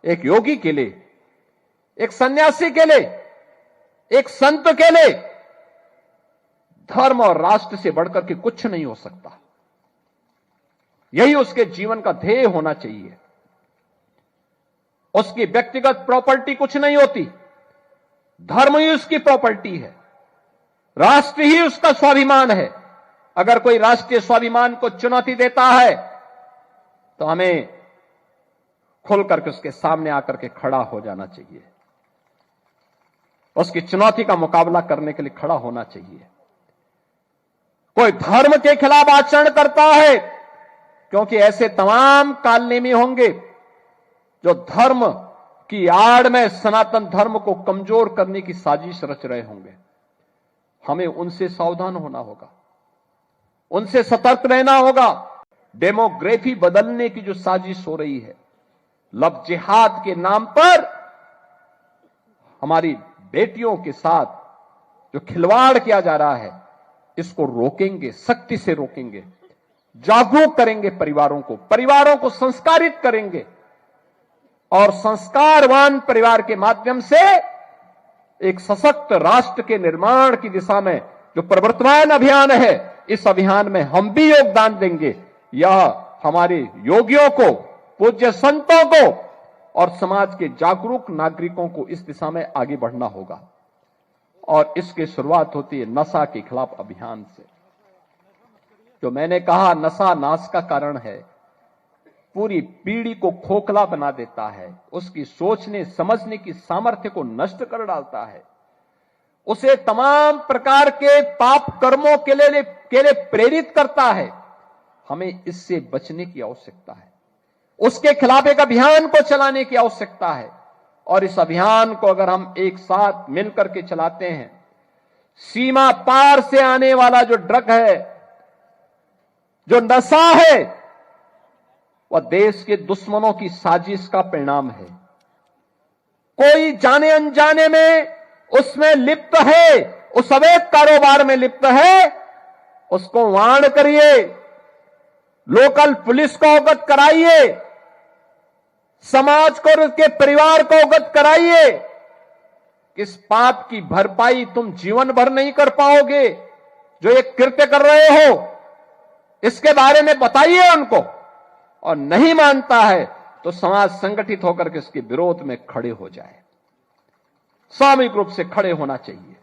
एक योगी के लिए, एक सन्यासी के लिए, एक संत के लिए धर्म और राष्ट्र से बढ़कर के कुछ नहीं हो सकता। यही उसके जीवन का ध्येय होना चाहिए। उसकी व्यक्तिगत प्रॉपर्टी कुछ नहीं होती, धर्म ही उसकी प्रॉपर्टी है, राष्ट्र ही उसका स्वाभिमान है। अगर कोई राष्ट्रीय स्वाभिमान को चुनौती देता है तो हमें खुल करके उसके सामने आकर के खड़ा हो जाना चाहिए, उसकी चुनौती का मुकाबला करने के लिए खड़ा होना चाहिए। कोई धर्म के खिलाफ आचरण करता है, क्योंकि ऐसे तमाम कालनेमी होंगे जो धर्म की आड़ में सनातन धर्म को कमजोर करने की साजिश रच रहे होंगे। हमें उनसे सावधान होना होगा, उनसे सतर्क रहना होगा। डेमोग्राफी बदलने की जो साजिश हो रही है, लव जिहाद के नाम पर हमारी बेटियों के साथ जो खिलवाड़ किया जा रहा है, इसको रोकेंगे, सख्ती से रोकेंगे, जागरूक करेंगे परिवारों को संस्कारित करेंगे और संस्कारवान परिवार के माध्यम से एक सशक्त राष्ट्र के निर्माण की दिशा में जो प्रवर्तमान अभियान है, इस अभियान में हम भी योगदान देंगे। यह हमारे योगियों को, पूज्य संतों को और समाज के जागरूक नागरिकों को इस दिशा में आगे बढ़ना होगा। और इसकी शुरुआत होती है नशा के खिलाफ अभियान से। जो मैंने कहा, नशा नाश का कारण है, पूरी पीढ़ी को खोखला बना देता है, उसकी सोचने समझने की सामर्थ्य को नष्ट कर डालता है, उसे तमाम प्रकार के पाप कर्मों के लिए प्रेरित करता है। हमें इससे बचने की आवश्यकता है, उसके खिलाफ एक अभियान को चलाने की आवश्यकता है। और इस अभियान को अगर हम एक साथ मिलकर के चलाते हैं, सीमा पार से आने वाला जो ड्रग है, जो नशा है, वह देश के दुश्मनों की साजिश का परिणाम है। कोई जाने अनजाने में उसमें लिप्त है, उस अवैध कारोबार में लिप्त है, उसको वार्न करिए, लोकल पुलिस को अवगत कराइए, समाज को और उसके परिवार को अवगत कराइए। इस पाप की भरपाई तुम जीवन भर नहीं कर पाओगे। जो ये कृत्य कर रहे हो, इसके बारे में बताइए उनको, और नहीं मानता है तो समाज संगठित होकर के इसके विरोध में खड़े हो जाए। सामूहिक रूप से खड़े होना चाहिए।